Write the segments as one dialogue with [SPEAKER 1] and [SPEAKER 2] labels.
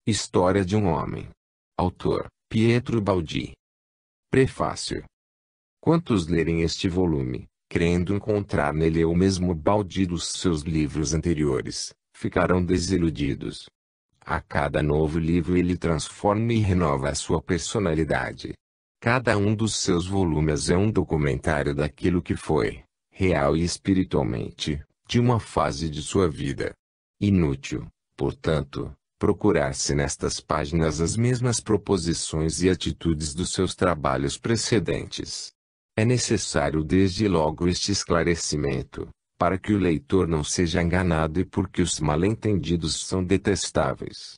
[SPEAKER 1] História de um homem. Autor: Pietro Baldi. Prefácio. Quantos lerem este volume, crendo encontrar nele o mesmo Baldi dos seus livros anteriores, ficarão desiludidos. A cada novo livro ele transforma e renova a sua personalidade. Cada um dos seus volumes é um documentário daquilo que foi, real e espiritualmente, de uma fase de sua vida. Inútil, portanto, procurar-se nestas páginas as mesmas proposições e atitudes dos seus trabalhos precedentes. É necessário desde logo este esclarecimento, para que o leitor não seja enganado e porque os mal-entendidos são detestáveis.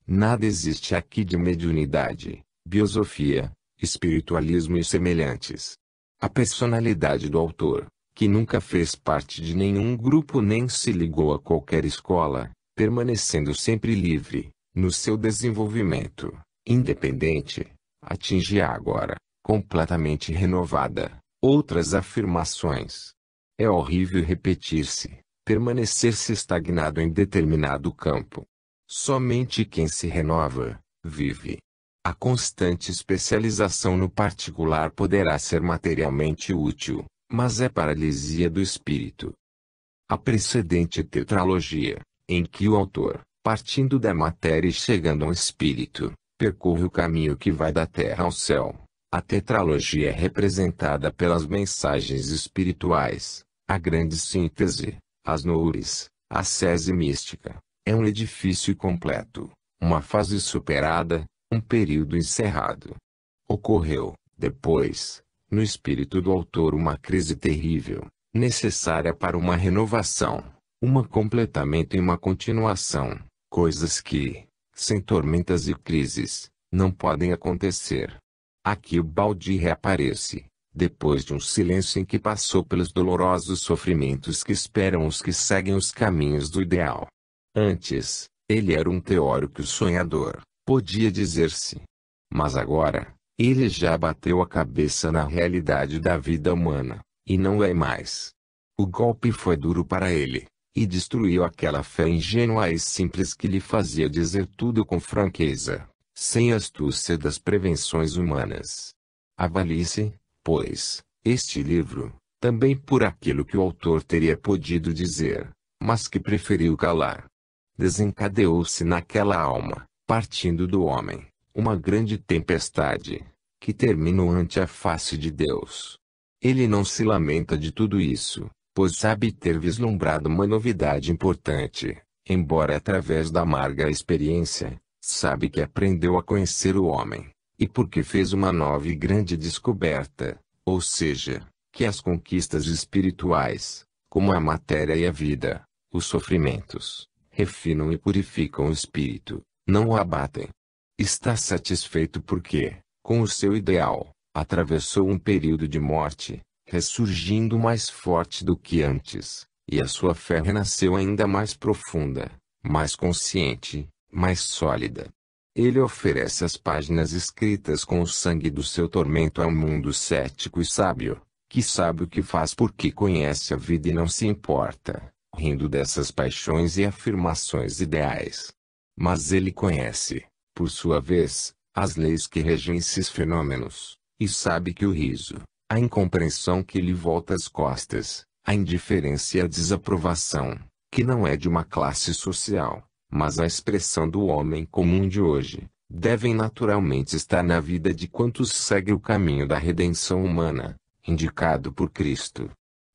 [SPEAKER 1] Nada existe aqui de mediunidade, biosofia, espiritualismo e semelhantes. A personalidade do autor, que nunca fez parte de nenhum grupo nem se ligou a qualquer escola, permanecendo sempre livre, no seu desenvolvimento, independente, atinge agora, completamente renovada, outras afirmações. É horrível repetir-se, permanecer-se estagnado em determinado campo. Somente quem se renova, vive. A constante especialização no particular poderá ser materialmente útil, mas é paralisia do espírito. A precedente tetralogia, em que o autor, partindo da matéria e chegando ao espírito, percorre o caminho que vai da terra ao céu. A tetralogia é representada pelas mensagens espirituais, a grande síntese, as noures, a sese mística. É um edifício completo, uma fase superada, um período encerrado. Ocorreu, depois, no espírito do autor uma crise terrível, necessária para uma renovação, um completamento e uma continuação, coisas que, sem tormentas e crises, não podem acontecer. Aqui o Baldi reaparece, depois de um silêncio em que passou pelos dolorosos sofrimentos que esperam os que seguem os caminhos do ideal. Antes, ele era um teórico sonhador, podia dizer-se. Mas agora, ele já bateu a cabeça na realidade da vida humana, e não é mais. O golpe foi duro para ele, e destruiu aquela fé ingênua e simples que lhe fazia dizer tudo com franqueza, sem astúcia das prevenções humanas. Avalie-se, pois, este livro, também por aquilo que o autor teria podido dizer, mas que preferiu calar. Desencadeou-se naquela alma, partindo do homem, uma grande tempestade, que terminou ante a face de Deus. Ele não se lamenta de tudo isso, pois sabe ter vislumbrado uma novidade importante, embora através da amarga experiência, sabe que aprendeu a conhecer o homem, e porque fez uma nova e grande descoberta, ou seja, que as conquistas espirituais, como a matéria e a vida, os sofrimentos, refinam e purificam o espírito, não o abatem. Está satisfeito porque, com o seu ideal, atravessou um período de morte, ressurgindo mais forte do que antes, e a sua fé renasceu ainda mais profunda, mais consciente, mais sólida. Ele oferece as páginas escritas com o sangue do seu tormento ao mundo cético e sábio, que sabe o que faz porque conhece a vida e não se importa, rindo dessas paixões e afirmações ideais. Mas ele conhece, por sua vez, as leis que regem esses fenômenos, e sabe que o riso, a incompreensão que lhe volta as costas, a indiferença e a desaprovação, que não é de uma classe social, mas a expressão do homem comum de hoje, devem naturalmente estar na vida de quantos seguem o caminho da redenção humana, indicado por Cristo.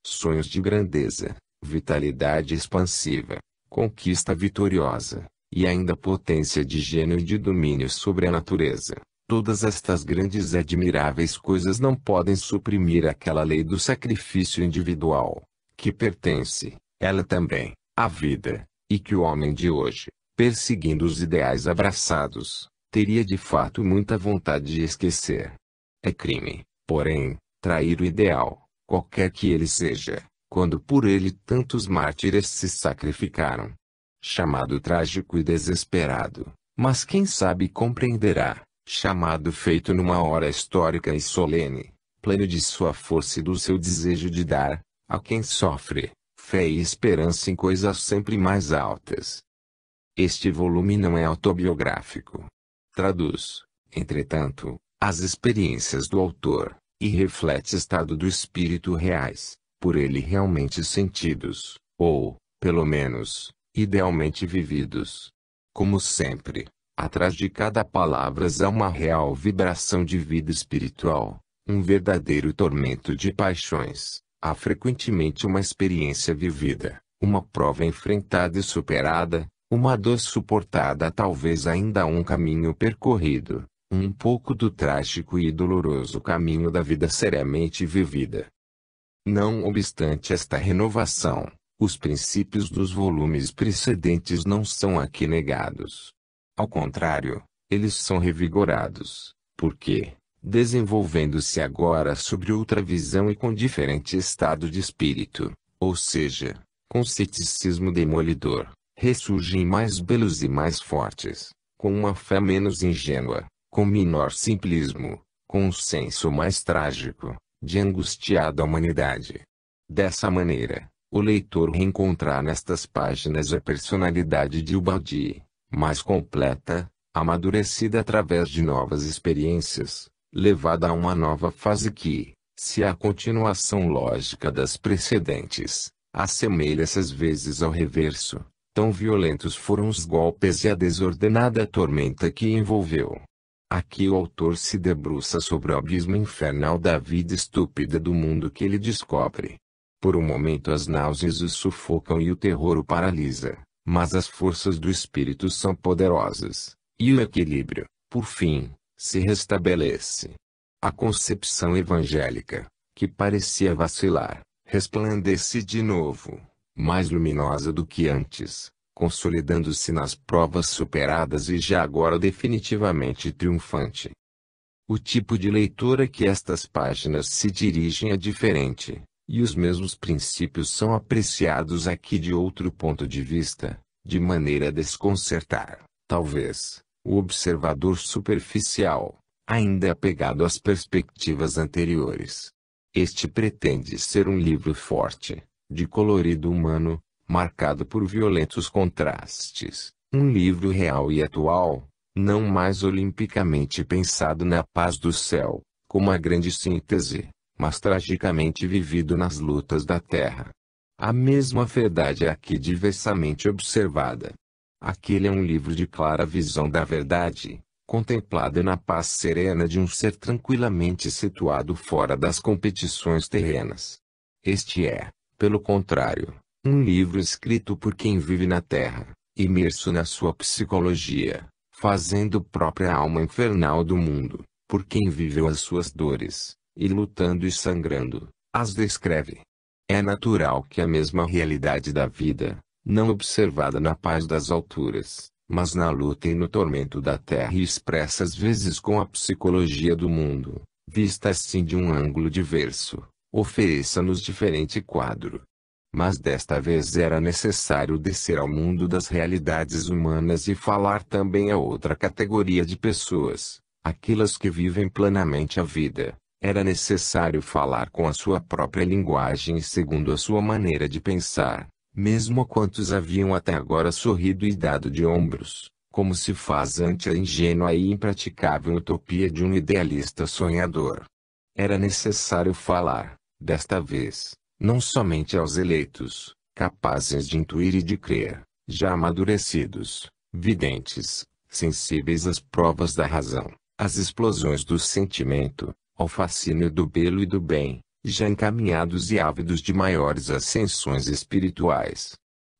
[SPEAKER 1] Sonhos de grandeza, vitalidade expansiva, conquista vitoriosa, e ainda potência de gênio e de domínio sobre a natureza. Todas estas grandes e admiráveis coisas não podem suprimir aquela lei do sacrifício individual, que pertence, ela também, à vida, e que o homem de hoje, perseguindo os ideais abraçados, teria de fato muita vontade de esquecer. É crime, porém, trair o ideal, qualquer que ele seja, quando por ele tantos mártires se sacrificaram. Chamado trágico e desesperado, mas quem sabe compreenderá, chamado feito numa hora histórica e solene, pleno de sua força e do seu desejo de dar, a quem sofre, fé e esperança em coisas sempre mais altas. Este volume não é autobiográfico. Traduz, entretanto, as experiências do autor, e reflete estado do espírito reais, por ele realmente sentidos, ou, pelo menos, idealmente vividos. Como sempre, atrás de cada palavra há uma real vibração de vida espiritual, um verdadeiro tormento de paixões, há frequentemente uma experiência vivida, uma prova enfrentada e superada, uma dor suportada, talvez ainda um caminho percorrido, um pouco do trágico e doloroso caminho da vida seriamente vivida. Não obstante esta renovação, os princípios dos volumes precedentes não são aqui negados. Ao contrário, eles são revigorados, porque, desenvolvendo-se agora sobre outra visão e com diferente estado de espírito, ou seja, com ceticismo demolidor, ressurgem mais belos e mais fortes, com uma fé menos ingênua, com menor simplismo, com um senso mais trágico, de angustiada humanidade. Dessa maneira, o leitor reencontrar nestas páginas a personalidade de Ubaldi, mais completa, amadurecida através de novas experiências, levada a uma nova fase que, se a continuação lógica das precedentes, assemelha-se às vezes ao reverso, tão violentos foram os golpes e a desordenada tormenta que envolveu. Aqui o autor se debruça sobre o abismo infernal da vida estúpida do mundo que ele descobre. Por um momento as náuseas o sufocam e o terror o paralisa, mas as forças do espírito são poderosas, e o equilíbrio, por fim, se restabelece. A concepção evangélica, que parecia vacilar, resplandece de novo, mais luminosa do que antes, consolidando-se nas provas superadas e já agora definitivamente triunfante. O tipo de leitor a que estas páginas se dirigem é diferente, e os mesmos princípios são apreciados aqui de outro ponto de vista, de maneira a desconcertar, talvez, o observador superficial, ainda apegado às perspectivas anteriores. Este pretende ser um livro forte, de colorido humano, marcado por violentos contrastes, um livro real e atual, não mais olimpicamente pensado na paz do céu, como a grande síntese, mas tragicamente vivido nas lutas da terra. A mesma verdade é aqui diversamente observada. Aquele é um livro de clara visão da verdade, contemplada na paz serena de um ser tranquilamente situado fora das competições terrenas. Este é, pelo contrário, um livro escrito por quem vive na terra, imerso na sua psicologia, fazendo própria a alma infernal do mundo, por quem viveu as suas dores, e lutando e sangrando, as descreve. É natural que a mesma realidade da vida, não observada na paz das alturas, mas na luta e no tormento da terra e expressa às vezes com a psicologia do mundo, vista assim de um ângulo diverso, ofereça-nos diferente quadro. Mas desta vez era necessário descer ao mundo das realidades humanas e falar também a outra categoria de pessoas, aquelas que vivem plenamente a vida. Era necessário falar com a sua própria linguagem e segundo a sua maneira de pensar, mesmo a quantos haviam até agora sorrido e dado de ombros, como se faz ante a ingênua e impraticável utopia de um idealista sonhador. Era necessário falar, desta vez, não somente aos eleitos, capazes de intuir e de crer, já amadurecidos, videntes, sensíveis às provas da razão, às explosões do sentimento, ao fascínio do belo e do bem, já encaminhados e ávidos de maiores ascensões espirituais.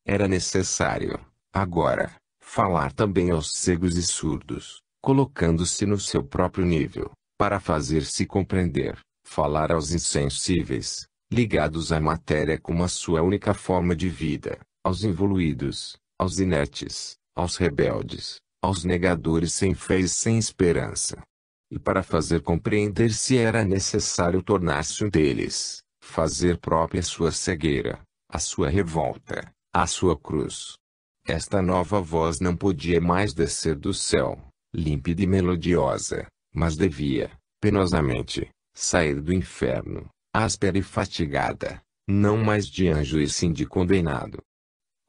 [SPEAKER 1] Era necessário, agora, falar também aos cegos e surdos, colocando-se no seu próprio nível, para fazer-se compreender, falar aos insensíveis, ligados à matéria como a sua única forma de vida, aos involuídos, aos inertes, aos rebeldes, aos negadores sem fé e sem esperança. E para fazer compreender-se era necessário tornar-se um deles, fazer própria a sua cegueira, a sua revolta, a sua cruz. Esta nova voz não podia mais descer do céu, límpida e melodiosa, mas devia, penosamente, sair do inferno, áspera e fatigada, não mais de anjo e sim de condenado.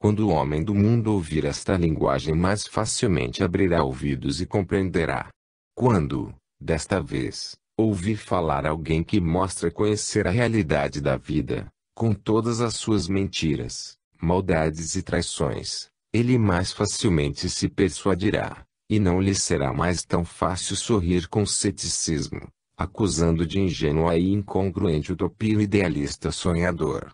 [SPEAKER 1] Quando o homem do mundo ouvir esta linguagem, mais facilmente abrirá ouvidos e compreenderá. Quando, desta vez, ouvir falar alguém que mostra conhecer a realidade da vida, com todas as suas mentiras, maldades e traições, ele mais facilmente se persuadirá, e não lhe será mais tão fácil sorrir com ceticismo, acusando de ingênua e incongruente utopia o idealista sonhador.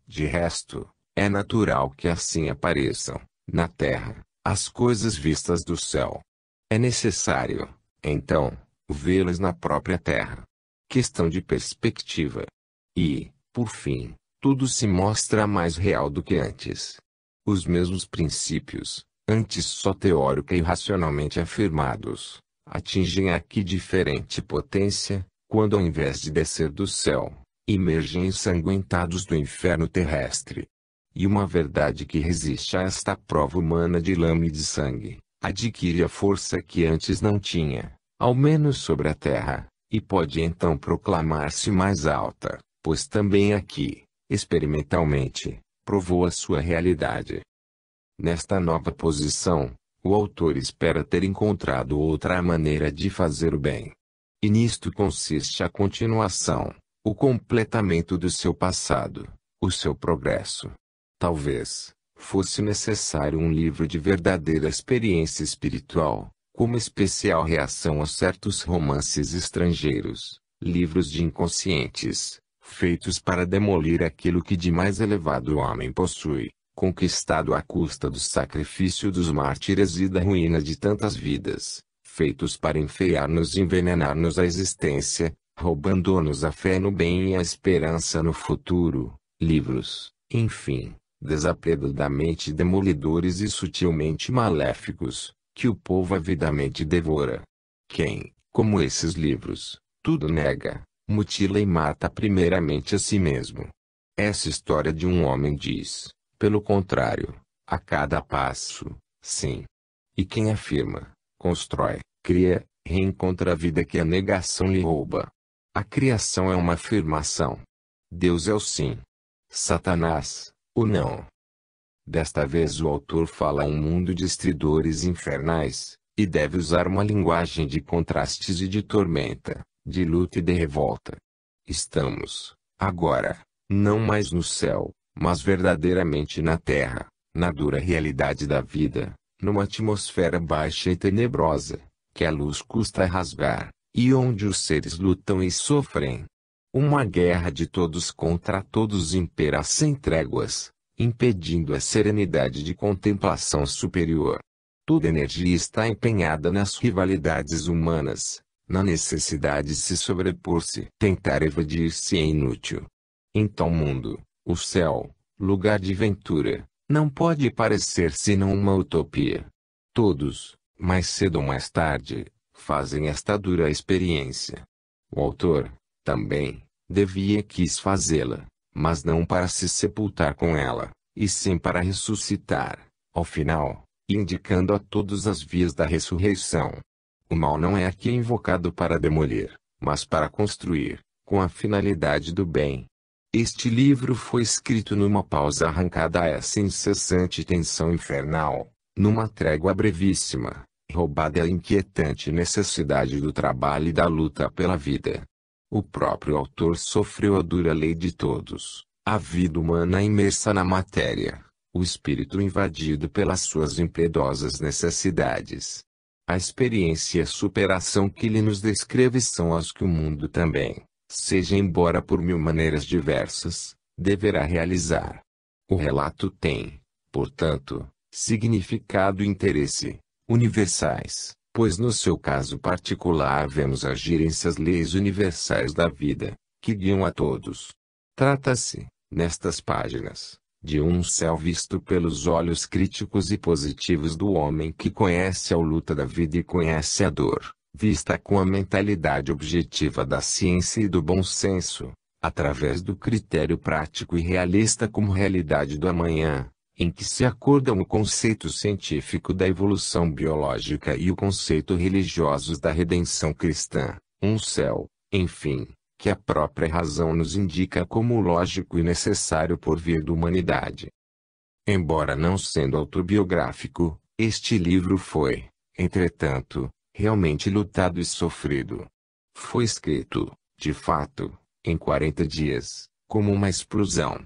[SPEAKER 1] De resto, é natural que assim apareçam, na terra, as coisas vistas do céu. É necessário, então, vê-las na própria terra. Questão de perspectiva. E, por fim, tudo se mostra mais real do que antes. Os mesmos princípios, antes só teórica e racionalmente afirmados, atingem aqui diferente potência, quando ao invés de descer do céu, emergem ensanguentados do inferno terrestre. E uma verdade que resiste a esta prova humana de lama e de sangue, adquire a força que antes não tinha, ao menos sobre a terra, e pode então proclamar-se mais alta, pois também aqui, experimentalmente, provou a sua realidade. Nesta nova posição, o autor espera ter encontrado outra maneira de fazer o bem. E nisto consiste a continuação, o completamento do seu passado, o seu progresso. Talvez fosse necessário um livro de verdadeira experiência espiritual, como especial reação a certos romances estrangeiros, livros de inconscientes, feitos para demolir aquilo que de mais elevado o homem possui, conquistado à custa do sacrifício dos mártires e da ruína de tantas vidas, feitos para enfeiar-nos e envenenar-nos a existência, roubando-nos a fé no bem e a esperança no futuro, livros, enfim, desapiedadamente demolidores e sutilmente maléficos, que o povo avidamente devora. Quem, como esses livros, tudo nega, mutila e mata primeiramente a si mesmo. Essa história de um homem diz, pelo contrário, a cada passo, sim. E quem afirma, constrói, cria, reencontra a vida que a negação lhe rouba. A criação é uma afirmação. Deus é o sim. Satanás, o não. Desta vez o autor fala a um mundo de estridores infernais, e deve usar uma linguagem de contrastes e de tormenta, de luta e de revolta. Estamos, agora, não mais no céu, mas verdadeiramente na terra, na dura realidade da vida, numa atmosfera baixa e tenebrosa, que a luz custa a rasgar, e onde os seres lutam e sofrem. Uma guerra de todos contra todos impera sem tréguas, impedindo a serenidade de contemplação superior. Toda energia está empenhada nas rivalidades humanas, na necessidade de se sobrepor-se. Tentar evadir-se é inútil. Em tal mundo, o céu, lugar de ventura, não pode parecer senão uma utopia. Todos, mais cedo ou mais tarde, fazem esta dura experiência. O autor, também, devia quis fazê-la, mas não para se sepultar com ela, e sim para ressuscitar, ao final, indicando a todos as vias da ressurreição. O mal não é aqui invocado para demolir, mas para construir, com a finalidade do bem. Este livro foi escrito numa pausa arrancada a essa incessante tensão infernal, numa trégua brevíssima, roubada à inquietante necessidade do trabalho e da luta pela vida. O próprio autor sofreu a dura lei de todos, a vida humana imersa na matéria, o espírito invadido pelas suas impiedosas necessidades. A experiência e a superação que ele nos descreve são as que o mundo também, seja embora por mil maneiras diversas, deverá realizar. O relato tem, portanto, significado e interesse universais, pois no seu caso particular vemos agirem-se as leis universais da vida, que guiam a todos. Trata-se, nestas páginas, de um céu visto pelos olhos críticos e positivos do homem que conhece a luta da vida e conhece a dor, vista com a mentalidade objetiva da ciência e do bom senso, através do critério prático e realista como realidade do amanhã, em que se acordam o conceito científico da evolução biológica e o conceito religioso da redenção cristã, um céu, enfim, que a própria razão nos indica como lógico e necessário porvir da humanidade. Embora não sendo autobiográfico, este livro foi, entretanto, realmente lutado e sofrido. Foi escrito, de fato, em 40 dias, como uma explosão.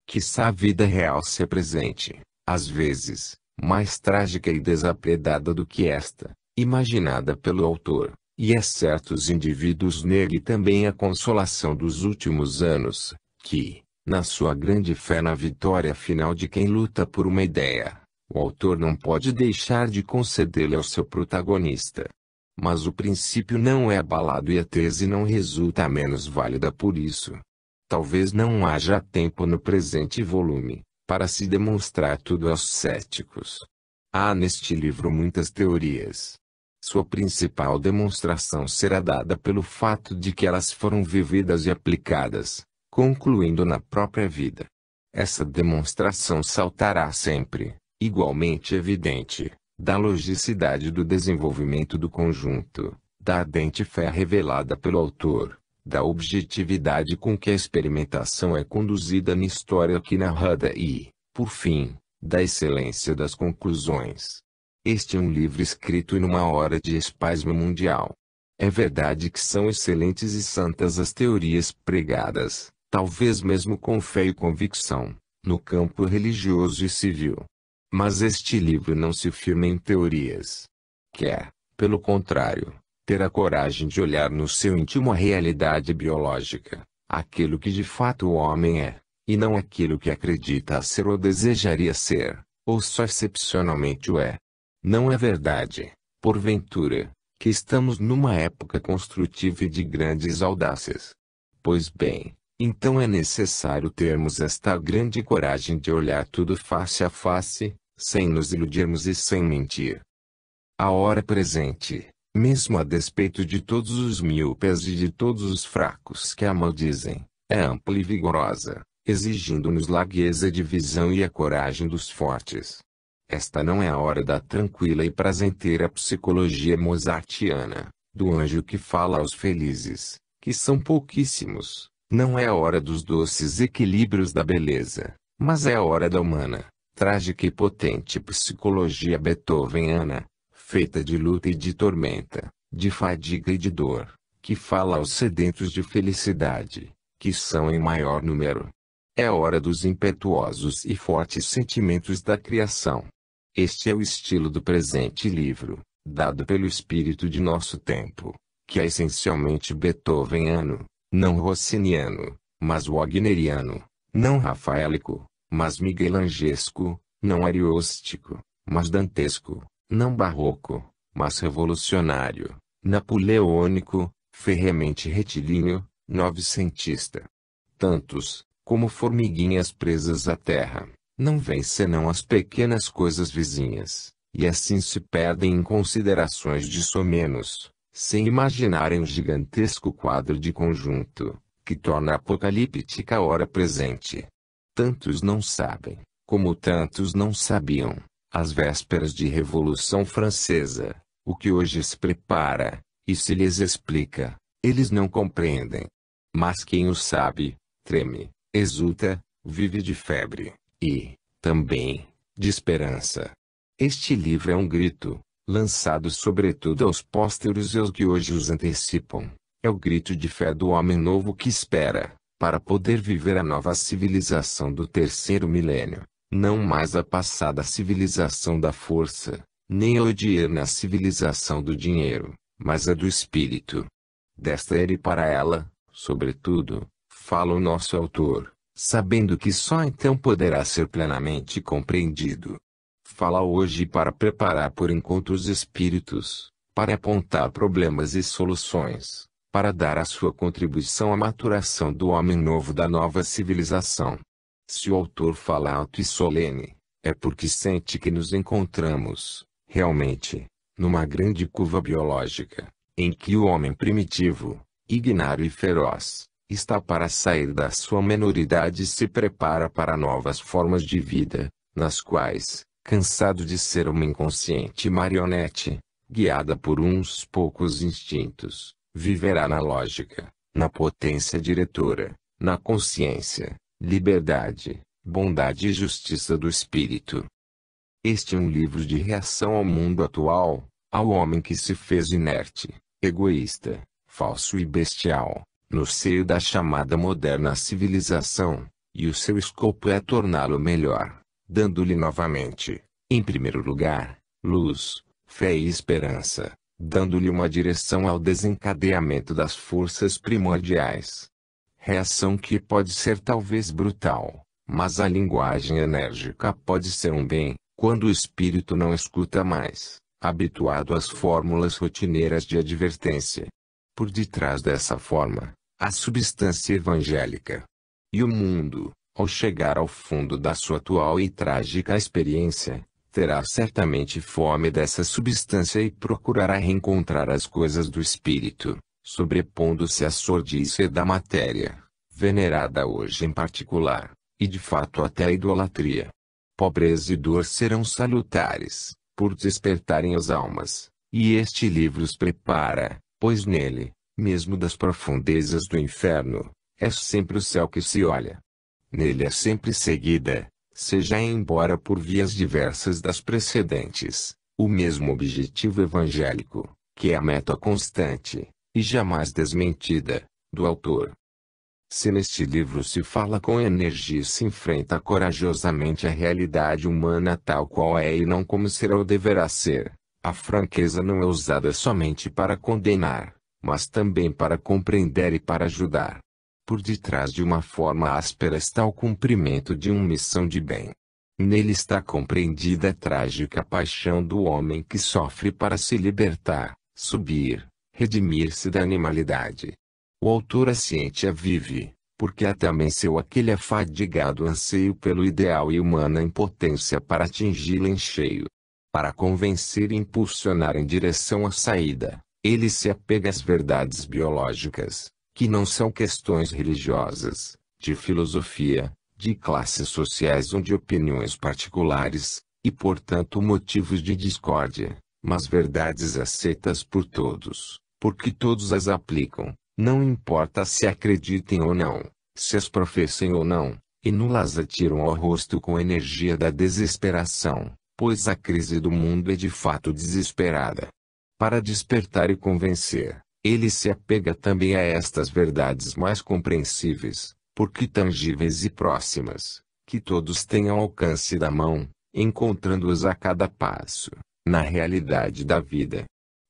[SPEAKER 1] Quiçá a vida real se apresente, às vezes, mais trágica e desapiedada do que esta, imaginada pelo autor, e é certo os indivíduos neguem também a consolação dos últimos anos, que, na sua grande fé na vitória final de quem luta por uma ideia, o autor não pode deixar de concedê-la ao seu protagonista. Mas o princípio não é abalado e a tese não resulta menos válida por isso. Talvez não haja tempo no presente volume, para se demonstrar tudo aos céticos. Há neste livro muitas teorias. Sua principal demonstração será dada pelo fato de que elas foram vividas e aplicadas, concluindo na própria vida. Essa demonstração saltará sempre, igualmente evidente, da logicidade do desenvolvimento do conjunto, da ardente fé revelada pelo autor, da objetividade com que a experimentação é conduzida na história aqui narrada e, por fim, da excelência das conclusões. Este é um livro escrito em uma hora de espasmo mundial. É verdade que são excelentes e santas as teorias pregadas, talvez mesmo com fé e convicção, no campo religioso e civil. Mas este livro não se firma em teorias. Quer, pelo contrário, ter a coragem de olhar no seu íntimo a realidade biológica, aquilo que de fato o homem é, e não aquilo que acredita ser ou desejaria ser, ou só excepcionalmente o é. Não é verdade, porventura, que estamos numa época construtiva e de grandes audácias? Pois bem, então é necessário termos esta grande coragem de olhar tudo face a face, sem nos iludirmos e sem mentir. A hora presente, mesmo a despeito de todos os míopes e de todos os fracos que a maldizem, é ampla e vigorosa, exigindo-nos largueza de visão e a coragem dos fortes. Esta não é a hora da tranquila e prazenteira psicologia mozartiana, do anjo que fala aos felizes, que são pouquíssimos. Não é a hora dos doces equilíbrios da beleza, mas é a hora da humana, trágica e potente psicologia beethoveniana, feita de luta e de tormenta, de fadiga e de dor, que fala aos sedentos de felicidade, que são em maior número. É a hora dos impetuosos e fortes sentimentos da criação. Este é o estilo do presente livro, dado pelo espírito de nosso tempo, que é essencialmente beethoveniano. Não rossiniano, mas wagneriano, não rafaélico, mas miguelangesco, não ariostíco, mas dantesco, não barroco, mas revolucionário, napoleônico, ferreamente retilíneo, novecentista. Tantos, como formiguinhas presas à terra, não veem senão as pequenas coisas vizinhas, e assim se perdem em considerações de somenos, sem imaginarem o gigantesco quadro de conjunto, que torna apocalíptica a hora presente. Tantos não sabem, como tantos não sabiam, às vésperas de Revolução Francesa, o que hoje se prepara, e se lhes explica, eles não compreendem. Mas quem o sabe, treme, exulta, vive de febre, e, também, de esperança. Este livro é um grito, lançado sobretudo aos pósteros e aos que hoje os antecipam. É o grito de fé do homem novo que espera, para poder viver a nova civilização do terceiro milênio, não mais a passada civilização da força, nem a odierna civilização do dinheiro, mas a do espírito. Desta era e para ela, sobretudo, fala o nosso autor, sabendo que só então poderá ser plenamente compreendido. Fala hoje para preparar por encontros espíritos, para apontar problemas e soluções, para dar a sua contribuição à maturação do homem novo da nova civilização. Se o autor fala alto e solene, é porque sente que nos encontramos, realmente, numa grande curva biológica, em que o homem primitivo, ignário e feroz, está para sair da sua menoridade e se prepara para novas formas de vida, nas quais, cansado de ser uma inconsciente marionete, guiada por uns poucos instintos, viverá na lógica, na potência diretora, na consciência, liberdade, Bondade e Justiça do Espírito. Este é um livro de reação ao mundo atual, ao homem que se fez inerte, egoísta, falso e bestial, no seio da chamada moderna civilização, e o seu escopo é torná-lo melhor, dando-lhe novamente, em primeiro lugar, luz, fé e esperança, dando-lhe uma direção ao desencadeamento das forças primordiais. Reação que pode ser talvez brutal, mas a linguagem enérgica pode ser um bem, quando o espírito não escuta mais, habituado às fórmulas rotineiras de advertência. Por detrás dessa forma, a substância evangélica. E o mundo, ao chegar ao fundo da sua atual e trágica experiência, terá certamente fome dessa substância e procurará reencontrar as coisas do espírito, sobrepondo-se à sordice da matéria, venerada hoje em particular, e de fato até a idolatria. Pobreza e dor serão salutares, por despertarem as almas, e este livro os prepara, pois nele, mesmo das profundezas do inferno, é sempre o céu que se olha. Nele é sempre seguida, seja embora por vias diversas das precedentes, o mesmo objetivo evangélico, que é a meta constante, e jamais desmentida, do autor. Se neste livro se fala com energia e se enfrenta corajosamente a realidade humana tal qual é e não como será ou deverá ser, a franqueza não é usada somente para condenar, mas também para compreender e para ajudar. Por detrás de uma forma áspera está o cumprimento de uma missão de bem. Nele está compreendida a trágica paixão do homem que sofre para se libertar, subir, redimir-se da animalidade. O autor a ciente a vive, porque a também seu aquele afadigado anseio pelo ideal e humana impotência para atingi-lo em cheio. Para convencer e impulsionar em direção à saída, ele se apega às verdades biológicas, que não são questões religiosas, de filosofia, de classes sociais ou de opiniões particulares, e portanto motivos de discórdia, mas verdades aceitas por todos, porque todos as aplicam. Não importa se acreditem ou não, se as professem ou não, e nulas atiram ao rosto com a energia da desesperação, pois a crise do mundo é de fato desesperada. Para despertar e convencer, ele se apega também a estas verdades mais compreensíveis, porque tangíveis e próximas, que todos têm ao alcance da mão, encontrando-as a cada passo, na realidade da vida.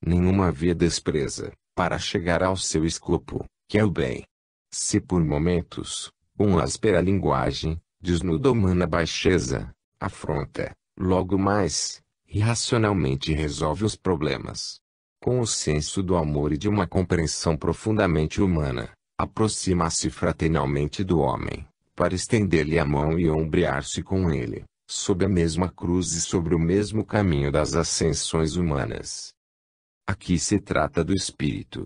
[SPEAKER 1] Nenhuma via despreza, para chegar ao seu escopo, que é o bem. Se por momentos, uma áspera linguagem, desnuda humana baixeza, afronta, logo mais, irracionalmente resolve os problemas. Com o senso do amor e de uma compreensão profundamente humana, aproxima-se fraternalmente do homem, para estender-lhe a mão e ombrear-se com ele, sob a mesma cruz e sobre o mesmo caminho das ascensões humanas. Aqui se trata do espírito.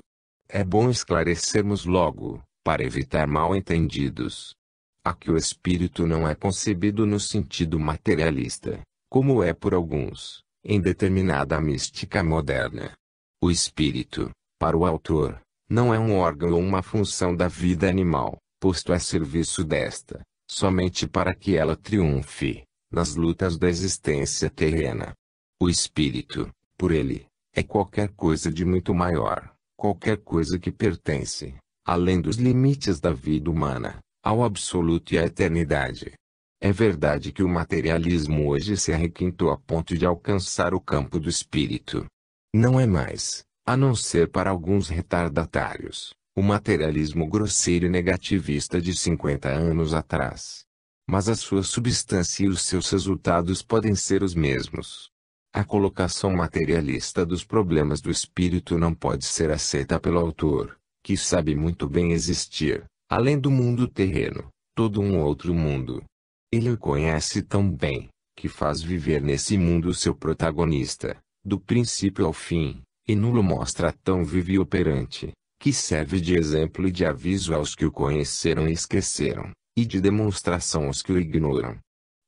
[SPEAKER 1] É bom esclarecermos logo, para evitar mal-entendidos. Aqui o espírito não é concebido no sentido materialista, como é por alguns, em determinada mística moderna. O espírito, para o autor, não é um órgão ou uma função da vida animal, posto a serviço desta, somente para que ela triunfe, nas lutas da existência terrena. O espírito, por ele, é qualquer coisa de muito maior, qualquer coisa que pertence, além dos limites da vida humana, ao absoluto e à eternidade. É verdade que o materialismo hoje se arrequintou a ponto de alcançar o campo do espírito. Não é mais, a não ser para alguns retardatários, o materialismo grosseiro e negativista de 50 anos atrás. Mas a sua substância e os seus resultados podem ser os mesmos. A colocação materialista dos problemas do espírito não pode ser aceita pelo autor, que sabe muito bem existir, além do mundo terreno, todo um outro mundo. Ele o conhece tão bem, que faz viver nesse mundo seu protagonista, do princípio ao fim, e nulo mostra tão vivo e operante, que serve de exemplo e de aviso aos que o conheceram e esqueceram, e de demonstração aos que o ignoram.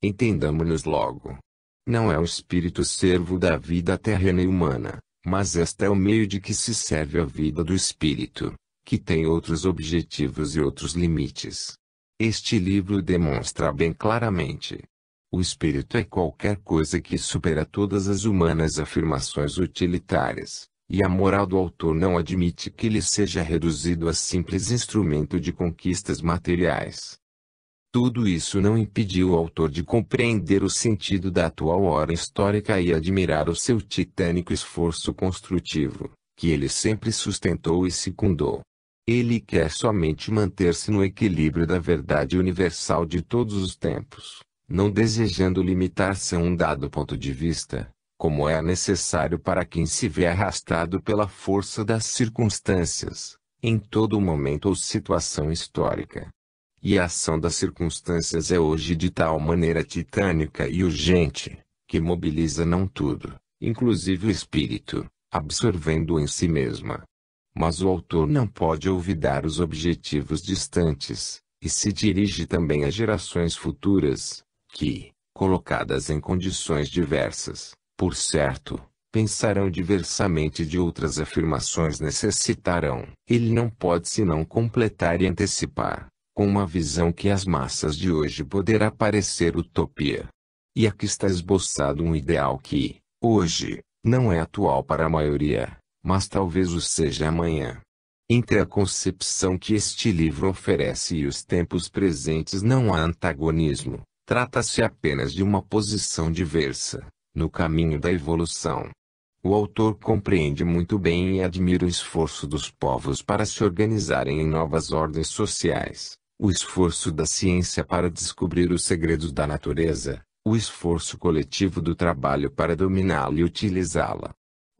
[SPEAKER 1] Entendamo-nos logo. Não é o espírito servo da vida terrena e humana, mas este é o meio de que se serve a vida do espírito, que tem outros objetivos e outros limites. Este livro demonstra bem claramente. O espírito é qualquer coisa que supera todas as humanas afirmações utilitárias, e a moral do autor não admite que ele seja reduzido a simples instrumento de conquistas materiais. Tudo isso não impediu o autor de compreender o sentido da atual ordem histórica e admirar o seu titânico esforço construtivo, que ele sempre sustentou e secundou. Ele quer somente manter-se no equilíbrio da verdade universal de todos os tempos, não desejando limitar-se a um dado ponto de vista, como é necessário para quem se vê arrastado pela força das circunstâncias, em todo momento ou situação histórica. E a ação das circunstâncias é hoje de tal maneira titânica e urgente, que mobiliza não tudo, inclusive o espírito, absorvendo-o em si mesma. Mas o autor não pode olvidar os objetivos distantes, e se dirige também a gerações futuras, que, colocadas em condições diversas, por certo, pensarão diversamente de outras afirmações necessitarão. Ele não pode senão completar e antecipar, com uma visão que às massas de hoje poderá parecer utopia. E aqui está esboçado um ideal que, hoje, não é atual para a maioria, mas talvez o seja amanhã. Entre a concepção que este livro oferece e os tempos presentes não há antagonismo, trata-se apenas de uma posição diversa, no caminho da evolução. O autor compreende muito bem e admira o esforço dos povos para se organizarem em novas ordens sociais, o esforço da ciência para descobrir os segredos da natureza, o esforço coletivo do trabalho para dominá-la e utilizá-la.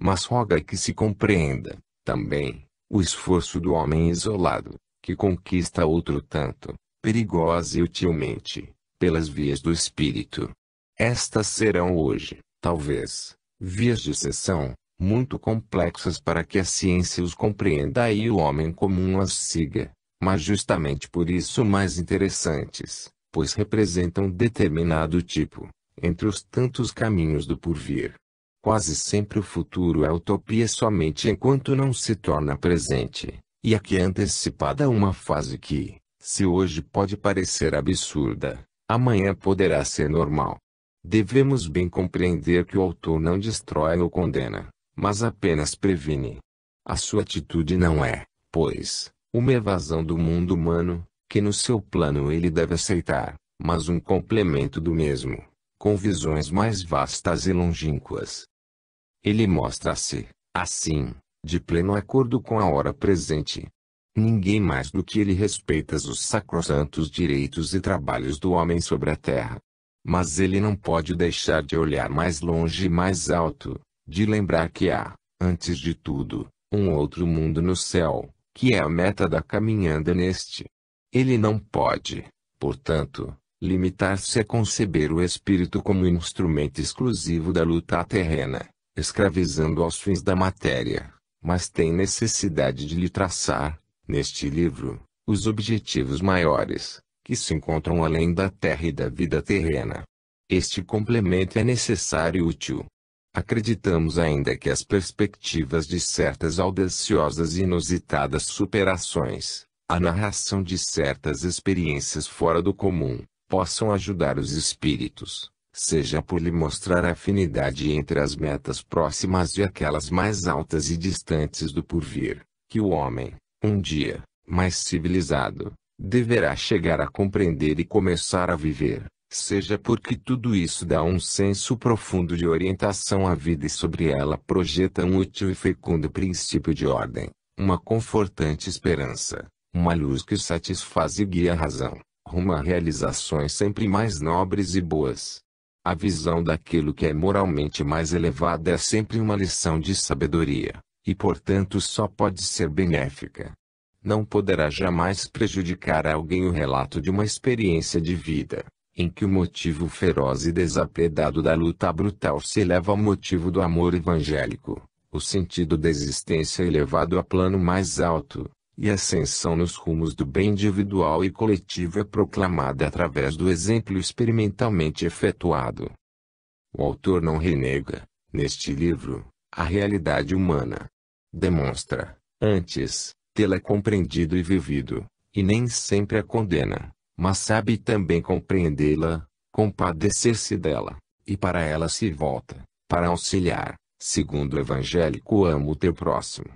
[SPEAKER 1] Mas roga que se compreenda, também, o esforço do homem isolado, que conquista outro tanto, perigosa e utilmente, pelas vias do espírito. Estas serão hoje, talvez, vias de exceção, muito complexas para que a ciência os compreenda e o homem comum as siga, mas justamente por isso mais interessantes, pois representam determinado tipo, entre os tantos caminhos do porvir. Quase sempre o futuro é utopia somente enquanto não se torna presente, e aqui é antecipada uma fase que, se hoje pode parecer absurda, amanhã poderá ser normal. Devemos bem compreender que o autor não destrói ou condena, mas apenas previne. A sua atitude não é, pois, uma evasão do mundo humano, que no seu plano ele deve aceitar, mas um complemento do mesmo, com visões mais vastas e longínquas. Ele mostra-se, assim, de pleno acordo com a hora presente. Ninguém mais do que ele respeita os sacrossantos direitos e trabalhos do homem sobre a terra. Mas ele não pode deixar de olhar mais longe e mais alto, de lembrar que há, antes de tudo, um outro mundo no céu, que é a meta da caminhada neste. Ele não pode, portanto, limitar-se a conceber o espírito como instrumento exclusivo da luta terrena, escravizando aos fins da matéria, mas tem necessidade de lhe traçar, neste livro, os objetivos maiores, que se encontram além da terra e da vida terrena. Este complemento é necessário e útil. Acreditamos ainda que as perspectivas de certas audaciosas e inusitadas superações, a narração de certas experiências fora do comum, possam ajudar os espíritos, seja por lhe mostrar a afinidade entre as metas próximas e aquelas mais altas e distantes do porvir, que o homem, um dia, mais civilizado, deverá chegar a compreender e começar a viver, seja porque tudo isso dá um senso profundo de orientação à vida e sobre ela projeta um útil e fecundo princípio de ordem, uma confortante esperança, uma luz que satisfaz e guia a razão, rumo a realizações sempre mais nobres e boas. A visão daquilo que é moralmente mais elevado é sempre uma lição de sabedoria, e portanto só pode ser benéfica. Não poderá jamais prejudicar a alguém o relato de uma experiência de vida, em que o motivo feroz e desapiedado da luta brutal se eleva ao motivo do amor evangélico, o sentido da existência elevado a plano mais alto, e a ascensão nos rumos do bem individual e coletivo é proclamada através do exemplo experimentalmente efetuado. O autor não renega, neste livro, a realidade humana. Demonstra, antes, tê-la compreendido e vivido, e nem sempre a condena, mas sabe também compreendê-la, compadecer-se dela, e para ela se volta, para auxiliar, segundo o evangélico ama o teu próximo.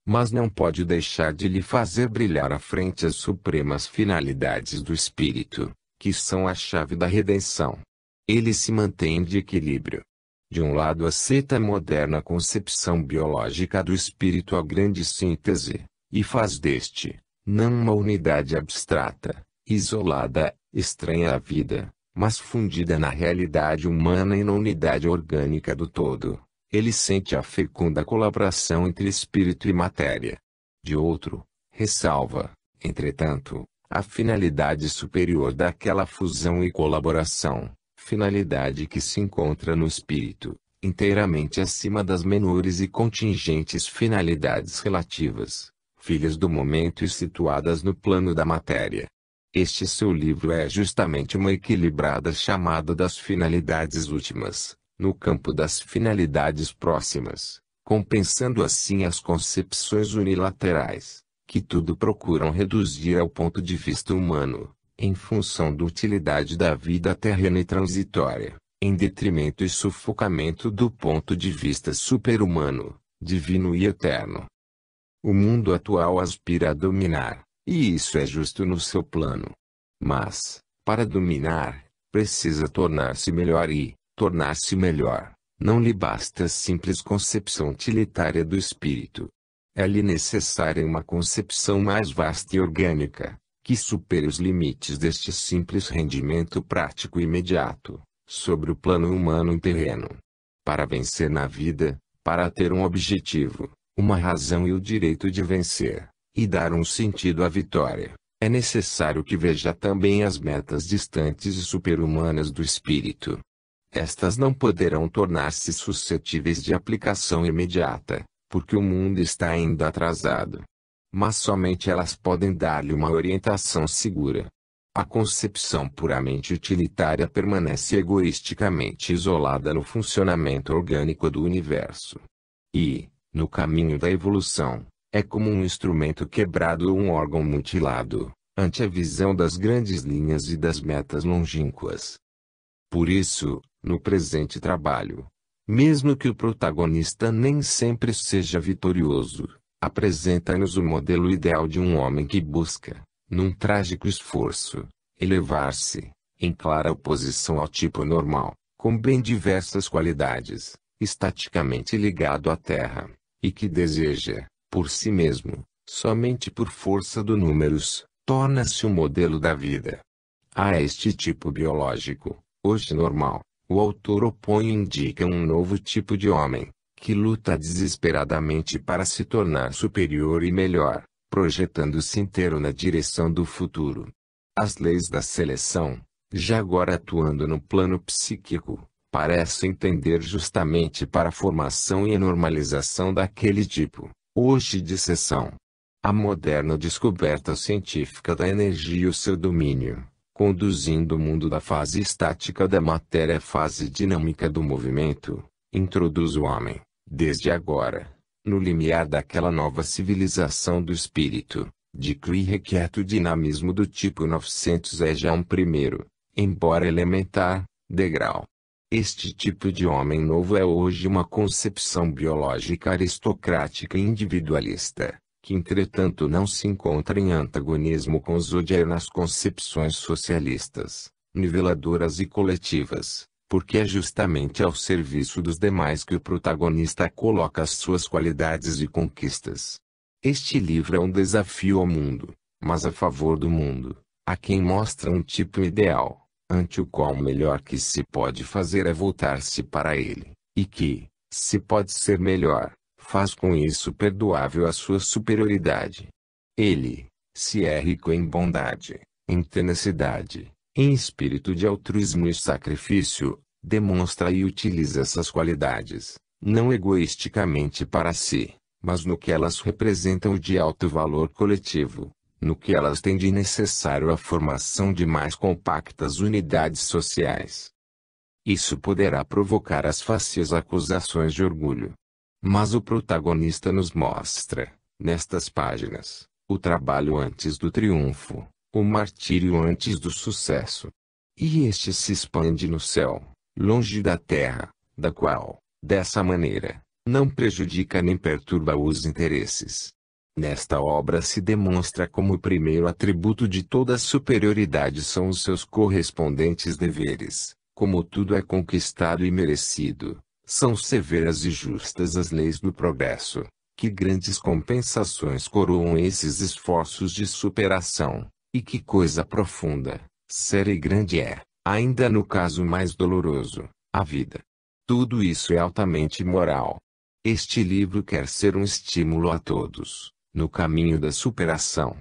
[SPEAKER 1] Mas não pode deixar de lhe fazer brilhar à frente as supremas finalidades do espírito, que são a chave da redenção. Ele se mantém de equilíbrio. De um lado aceita a moderna concepção biológica do espírito a grande síntese, e faz deste, não uma unidade abstrata, isolada, estranha à vida, mas fundida na realidade humana e na unidade orgânica do todo. Ele sente a fecunda colaboração entre espírito e matéria. De outro, ressalva, entretanto, a finalidade superior daquela fusão e colaboração, finalidade que se encontra no espírito, inteiramente acima das menores e contingentes finalidades relativas, filhas do momento e situadas no plano da matéria. Este seu livro é justamente uma equilibrada chamada das finalidades últimas, no campo das finalidades próximas, compensando assim as concepções unilaterais, que tudo procuram reduzir ao ponto de vista humano, em função da utilidade da vida terrena e transitória, em detrimento e sufocamento do ponto de vista super-humano, divino e eterno. O mundo atual aspira a dominar, e isso é justo no seu plano. Mas, para dominar, precisa tornar-se melhor e, tornar-se melhor, não lhe basta a simples concepção utilitária do espírito. É-lhe necessária uma concepção mais vasta e orgânica, que supere os limites deste simples rendimento prático e imediato, sobre o plano humano e terreno. Para vencer na vida, para ter um objetivo, uma razão e o direito de vencer, e dar um sentido à vitória, é necessário que veja também as metas distantes e super-humanas do espírito. Estas não poderão tornar-se suscetíveis de aplicação imediata, porque o mundo está ainda atrasado. Mas somente elas podem dar-lhe uma orientação segura. A concepção puramente utilitária permanece egoisticamente isolada no funcionamento orgânico do universo. E, no caminho da evolução, é como um instrumento quebrado ou um órgão mutilado, ante a visão das grandes linhas e das metas longínquas. Por isso, no presente trabalho, mesmo que o protagonista nem sempre seja vitorioso, apresenta-nos o modelo ideal de um homem que busca, num trágico esforço, elevar-se, em clara oposição ao tipo normal, com bem diversas qualidades, estaticamente ligado à Terra, e que deseja, por si mesmo, somente por força do números, torna-se o modelo da vida. A este tipo biológico, hoje normal, o autor opõe e indica um novo tipo de homem, que luta desesperadamente para se tornar superior e melhor, projetando-se inteiro na direção do futuro. As leis da seleção, já agora atuando no plano psíquico, parecem tender justamente para a formação e a normalização daquele tipo, hoje de exceção. A moderna descoberta científica da energia e o seu domínio, conduzindo o mundo da fase estática da matéria à fase dinâmica do movimento, introduz o homem, desde agora, no limiar daquela nova civilização do espírito, de que requer o dinamismo do tipo 900 é já um primeiro, embora elementar, degrau. Este tipo de homem novo é hoje uma concepção biológica aristocrática e individualista, que entretanto não se encontra em antagonismo com os odiernas concepções socialistas, niveladoras e coletivas, porque é justamente ao serviço dos demais que o protagonista coloca as suas qualidades e conquistas. Este livro é um desafio ao mundo, mas a favor do mundo, a quem mostra um tipo ideal, ante o qual o melhor que se pode fazer é voltar-se para ele, e que, se pode ser melhor, faz com isso perdoável a sua superioridade. Ele, se é rico em bondade, em tenacidade, em espírito de altruísmo e sacrifício, demonstra e utiliza essas qualidades, não egoisticamente para si, mas no que elas representam de alto valor coletivo, no que elas têm de necessário a formação de mais compactas unidades sociais. Isso poderá provocar as fáceis acusações de orgulho. Mas o protagonista nos mostra, nestas páginas, o trabalho antes do triunfo, o martírio antes do sucesso. E este se expande no céu, longe da terra, da qual, dessa maneira, não prejudica nem perturba os interesses. Nesta obra se demonstra como o primeiro atributo de toda superioridade são os seus correspondentes deveres. Como tudo é conquistado e merecido, são severas e justas as leis do progresso. Que grandes compensações coroam esses esforços de superação, e que coisa profunda, séria e grande é, ainda no caso mais doloroso, a vida. Tudo isso é altamente moral. Este livro quer ser um estímulo a todos, no caminho da superação.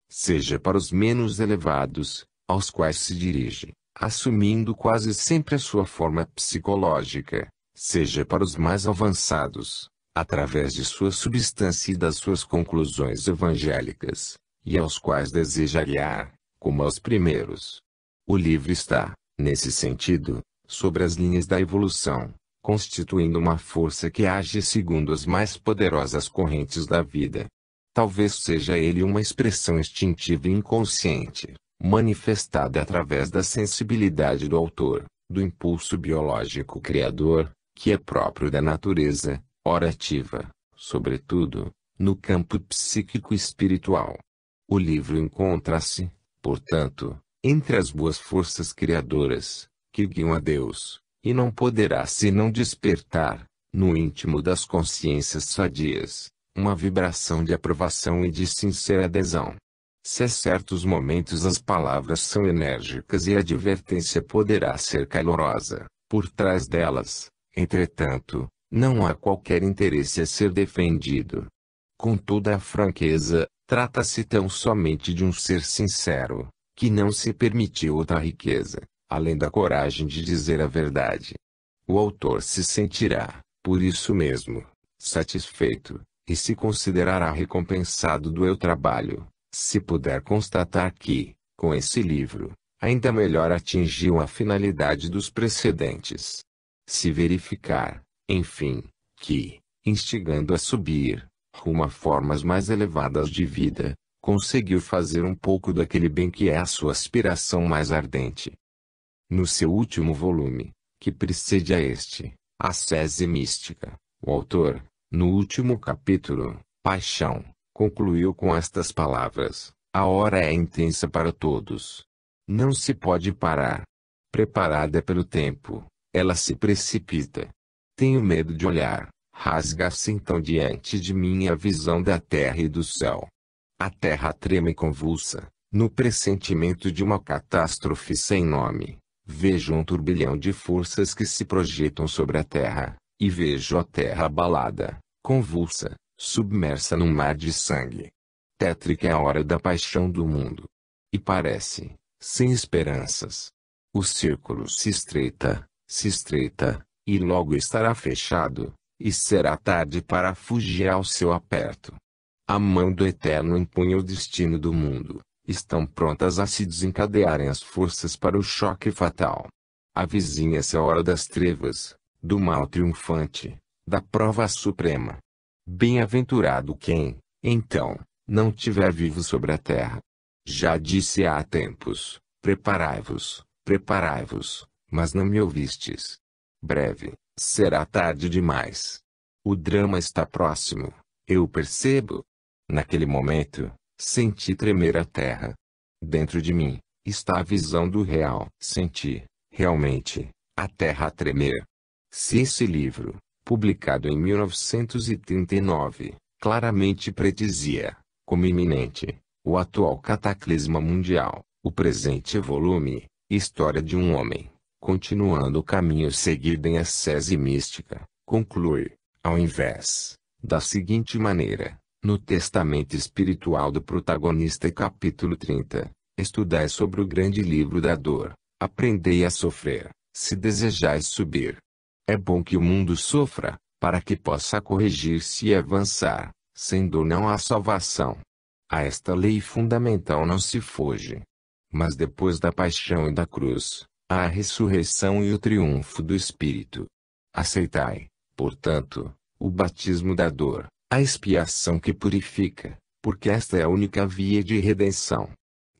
[SPEAKER 1] Seja para os menos elevados, aos quais se dirige, assumindo quase sempre a sua forma psicológica, seja para os mais avançados, através de sua substância e das suas conclusões evangélicas, e aos quais deseja guiar, como aos primeiros. O livro está, nesse sentido, sobre as linhas da evolução, constituindo uma força que age segundo as mais poderosas correntes da vida. Talvez seja ele uma expressão instintiva e inconsciente, manifestada através da sensibilidade do autor, do impulso biológico criador, que é próprio da natureza, ora ativa, sobretudo, no campo psíquico e espiritual. O livro encontra-se, portanto, entre as boas forças criadoras, que guiam a Deus, e não poderá senão despertar, no íntimo das consciências sadias, uma vibração de aprovação e de sincera adesão. Se a certos momentos as palavras são enérgicas e a advertência poderá ser calorosa, por trás delas, entretanto, não há qualquer interesse a ser defendido. Com toda a franqueza, trata-se tão somente de um ser sincero, que não se permitiu outra riqueza, além da coragem de dizer a verdade. O autor se sentirá, por isso mesmo, satisfeito, e se considerará recompensado do eu trabalho, se puder constatar que, com esse livro, ainda melhor atingiu a finalidade dos precedentes. Se verificar, enfim, que, instigando a subir, rumo a formas mais elevadas de vida, conseguiu fazer um pouco daquele bem que é a sua aspiração mais ardente. No seu último volume, que precede a este, Ascese Mística, o autor, no último capítulo, Paixão, concluiu com estas palavras: a hora é intensa para todos. Não se pode parar. Preparada pelo tempo, ela se precipita. Tenho medo de olhar, rasga-se então diante de mim a visão da terra e do céu. A terra treme convulsa, no pressentimento de uma catástrofe sem nome. Vejo um turbilhão de forças que se projetam sobre a terra, e vejo a terra abalada, convulsa, submersa num mar de sangue. Tétrica é a hora da paixão do mundo. E parece, sem esperanças. O círculo se estreita, e logo estará fechado, e será tarde para fugir ao seu aperto. A mão do Eterno empunha o destino do mundo. Estão prontas a se desencadearem as forças para o choque fatal. Avizinha-se a hora das trevas, do mal triunfante, da prova suprema. Bem-aventurado quem, então, não tiver vivo sobre a terra. Já disse há tempos, preparai-vos, mas não me ouvistes. Breve, será tarde demais. O drama está próximo, eu percebo. Naquele momento, senti tremer a terra. Dentro de mim, está a visão do real. Senti, realmente, a terra a tremer. Se esse livro, publicado em 1939, claramente predizia, como iminente, o atual cataclisma mundial, o presente volume, História de um Homem, continuando o caminho seguido em Ascese Mística, conclui, ao invés, da seguinte maneira. No Testamento Espiritual do Protagonista capítulo 30, estudai sobre o grande livro da dor, aprendei a sofrer, se desejais subir. É bom que o mundo sofra, para que possa corrigir-se e avançar, sem dor não há salvação. A esta lei fundamental não se foge. Mas depois da paixão e da cruz, há a ressurreição e o triunfo do Espírito. Aceitai, portanto, o batismo da dor. A expiação que purifica, porque esta é a única via de redenção.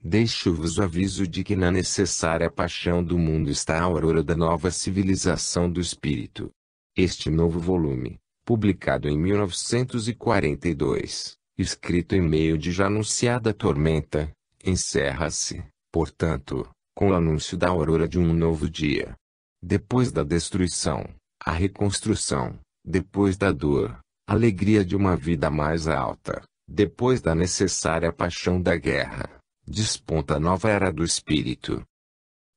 [SPEAKER 1] Deixo-vos o aviso de que na necessária paixão do mundo está a aurora da nova civilização do espírito. Este novo volume, publicado em 1942, escrito em meio de já anunciada tormenta, encerra-se, portanto, com o anúncio da aurora de um novo dia. Depois da destruição, a reconstrução; depois da dor, a alegria de uma vida mais alta; depois da necessária paixão da guerra, desponta a nova era do espírito.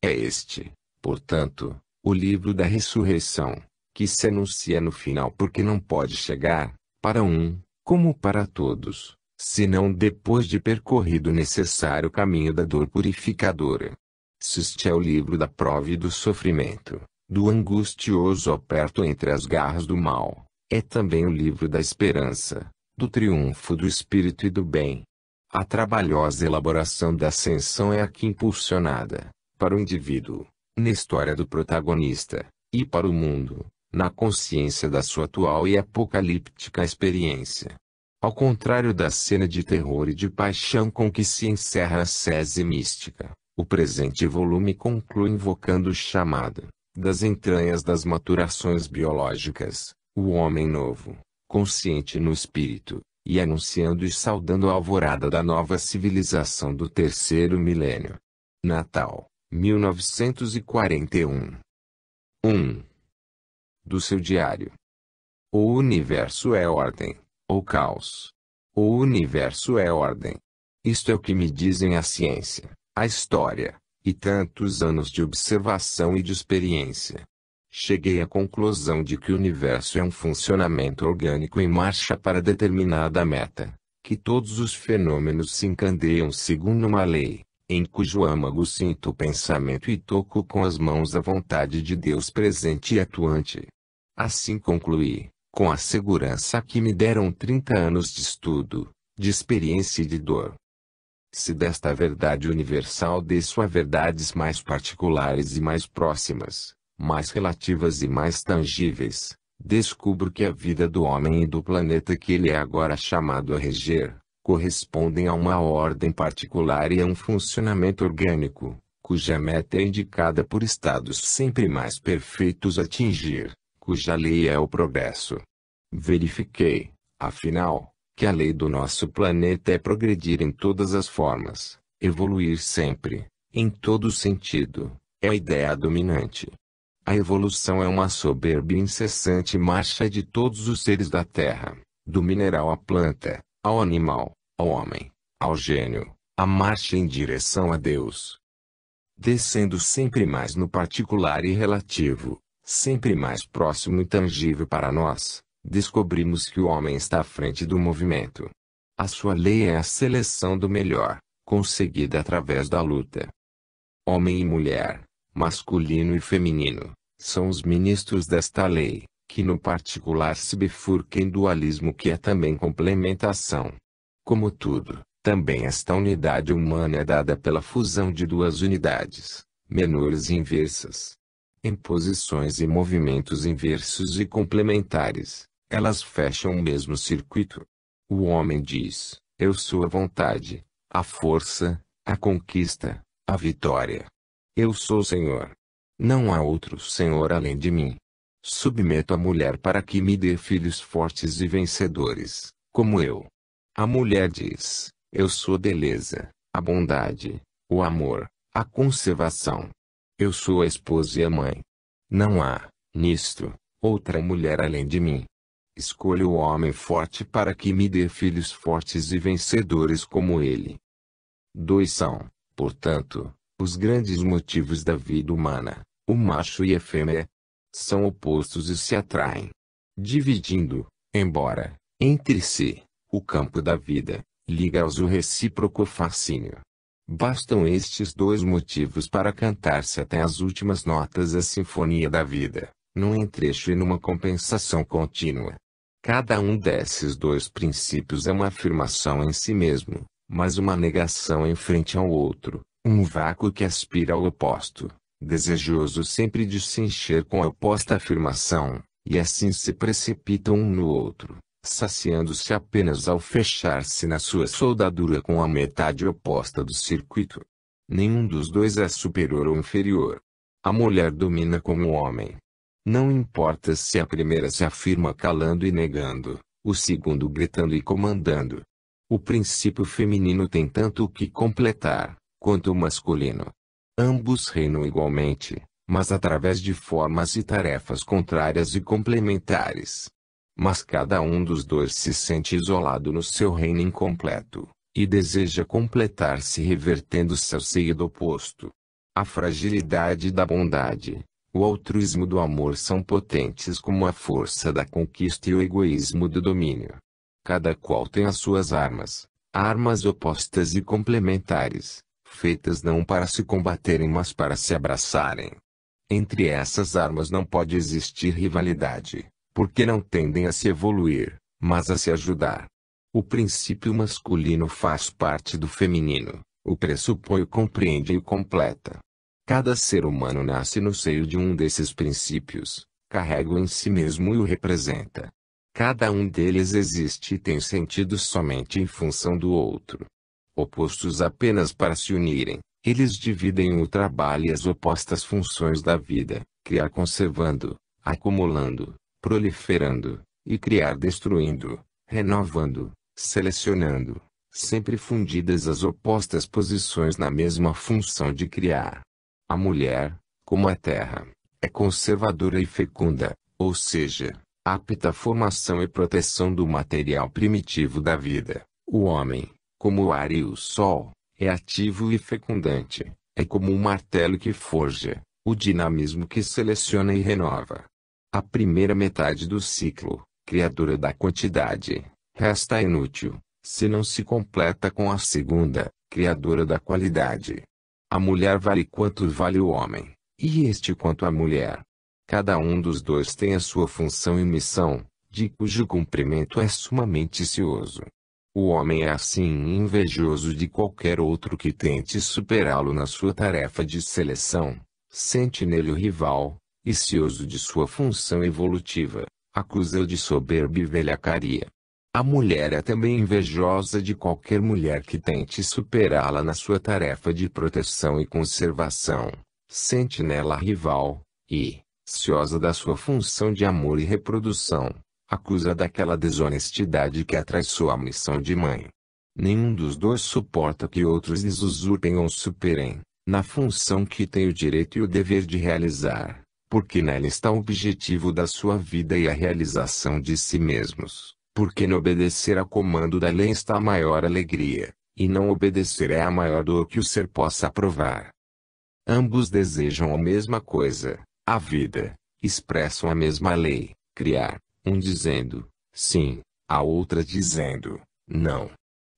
[SPEAKER 1] É este, portanto, o livro da ressurreição, que se anuncia no final porque não pode chegar, para um, como para todos, senão depois de percorrido o necessário caminho da dor purificadora. Se este é o livro da prova e do sofrimento, do angustioso aperto entre as garras do mal, é também o livro da esperança, do triunfo do espírito e do bem. A trabalhosa elaboração da ascensão é aqui impulsionada, para o indivíduo, na história do protagonista, e para o mundo, na consciência da sua atual e apocalíptica experiência. Ao contrário da cena de terror e de paixão com que se encerra a sese mística, o presente volume conclui invocando o chamado, das entranhas das maturações biológicas, o homem novo, consciente no espírito, e anunciando e saudando a alvorada da nova civilização do terceiro milênio. Natal, 1941. 1. Do seu diário. O universo é ordem, ou caos. O universo é ordem. Isto é o que me dizem a ciência, a história, e tantos anos de observação e de experiência. Cheguei à conclusão de que o universo é um funcionamento orgânico em marcha para determinada meta, que todos os fenômenos se encandeiam segundo uma lei, em cujo âmago sinto o pensamento e toco com as mãos a vontade de Deus presente e atuante. Assim concluí, com a segurança que me deram 30 anos de estudo, de experiência e de dor. Se desta verdade universal desço a verdades mais particulares e mais próximas, mais relativas e mais tangíveis, descubro que a vida do homem e do planeta que ele é agora chamado a reger, correspondem a uma ordem particular e a um funcionamento orgânico, cuja meta é indicada por estados sempre mais perfeitos a atingir, cuja lei é o progresso. Verifiquei, afinal, que a lei do nosso planeta é progredir em todas as formas, evoluir sempre, em todo sentido, é a ideia dominante. A evolução é uma soberba e incessante marcha de todos os seres da Terra, do mineral à planta, ao animal, ao homem, ao gênio, a marcha em direção a Deus. Descendo sempre mais no particular e relativo, sempre mais próximo e tangível para nós, descobrimos que o homem está à frente do movimento. A sua lei é a seleção do melhor, conseguida através da luta. Homem e mulher, masculino e feminino, são os ministros desta lei, que no particular se bifurca em dualismo que é também complementação. Como tudo, também esta unidade humana é dada pela fusão de duas unidades, menores e inversas. Em posições e movimentos inversos e complementares, elas fecham o mesmo circuito. O homem diz: eu sou a vontade, a força, a conquista, a vitória. Eu sou o Senhor. Não há outro Senhor além de mim. Submeto a mulher para que me dê filhos fortes e vencedores, como eu. A mulher diz: eu sou a beleza, a bondade, o amor, a conservação. Eu sou a esposa e a mãe. Não há, nisto, outra mulher além de mim. Escolho o homem forte para que me dê filhos fortes e vencedores como ele. Dois são, portanto, os grandes motivos da vida humana, o macho e a fêmea. São opostos e se atraem. Dividindo, embora, entre si, o campo da vida, liga-os o recíproco fascínio. Bastam estes dois motivos para cantar-se até as últimas notas a sinfonia da vida, num entrecho e numa compensação contínua. Cada um desses dois princípios é uma afirmação em si mesmo, mas uma negação em frente ao outro, um vácuo que aspira ao oposto, desejoso sempre de se encher com a oposta afirmação, e assim se precipitam um no outro, saciando-se apenas ao fechar-se na sua soldadura com a metade oposta do circuito. Nenhum dos dois é superior ou inferior. A mulher domina como o homem. Não importa se a primeira se afirma calando e negando, o segundo gritando e comandando. O princípio feminino tem tanto o que completar, quanto o masculino. Ambos reinam igualmente, mas através de formas e tarefas contrárias e complementares. Mas cada um dos dois se sente isolado no seu reino incompleto, e deseja completar-se revertendo-se ao signo oposto. A fragilidade da bondade, o altruísmo do amor são potentes como a força da conquista e o egoísmo do domínio. Cada qual tem as suas armas, armas opostas e complementares, feitas não para se combaterem mas para se abraçarem. Entre essas armas não pode existir rivalidade, porque não tendem a se evoluir, mas a se ajudar. O princípio masculino faz parte do feminino, o pressupõe, o compreende e o completa. Cada ser humano nasce no seio de um desses princípios, carrega-o em si mesmo e o representa. Cada um deles existe e tem sentido somente em função do outro. Opostos apenas para se unirem, eles dividem o trabalho e as opostas funções da vida, criar conservando, acumulando, proliferando, e criar destruindo, renovando, selecionando, sempre fundidas as opostas posições na mesma função de criar. A mulher, como a terra, é conservadora e fecunda, ou seja, apta à formação e proteção do material primitivo da vida. O homem, como o ar e o sol, é ativo e fecundante, é como um martelo que forja, o dinamismo que seleciona e renova. A primeira metade do ciclo, criadora da quantidade, resta inútil, se não se completa com a segunda, criadora da qualidade. A mulher vale quanto vale o homem, e este quanto a mulher. Cada um dos dois tem a sua função e missão, de cujo cumprimento é sumamente cioso. O homem é assim invejoso de qualquer outro que tente superá-lo na sua tarefa de seleção, sente nele o rival, e cioso de sua função evolutiva, acusa-o de soberba e velhacaria. A mulher é também invejosa de qualquer mulher que tente superá-la na sua tarefa de proteção e conservação, sente nela a rival, e, ciosa da sua função de amor e reprodução, acusa daquela desonestidade que atraiçoou a missão de mãe. Nenhum dos dois suporta que outros lhes usurpem ou superem, na função que tem o direito e o dever de realizar, porque nela está o objetivo da sua vida e a realização de si mesmos. Porque no obedecer ao comando da lei está a maior alegria, e não obedecer é a maior dor que o ser possa provar. Ambos desejam a mesma coisa, a vida, expressam a mesma lei, criar, um dizendo, sim, a outra dizendo, não.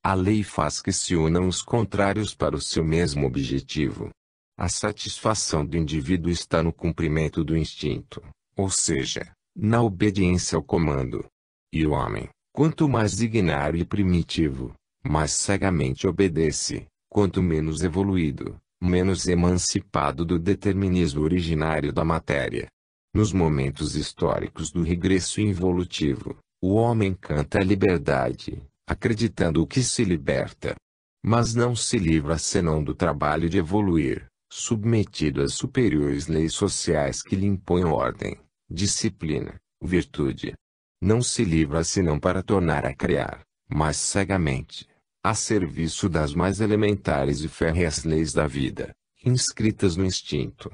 [SPEAKER 1] A lei faz que se unam os contrários para o seu mesmo objetivo. A satisfação do indivíduo está no cumprimento do instinto, ou seja, na obediência ao comando. E o homem, quanto mais ignário e primitivo, mais cegamente obedece, quanto menos evoluído, menos emancipado do determinismo originário da matéria. Nos momentos históricos do regresso involutivo, o homem canta a liberdade, acreditando que se liberta. Mas não se livra senão do trabalho de evoluir, submetido às superiores leis sociais que lhe impõem ordem, disciplina, virtude. Não se livra senão para tornar a criar, mas cegamente, a serviço das mais elementares e férreas leis da vida, inscritas no instinto.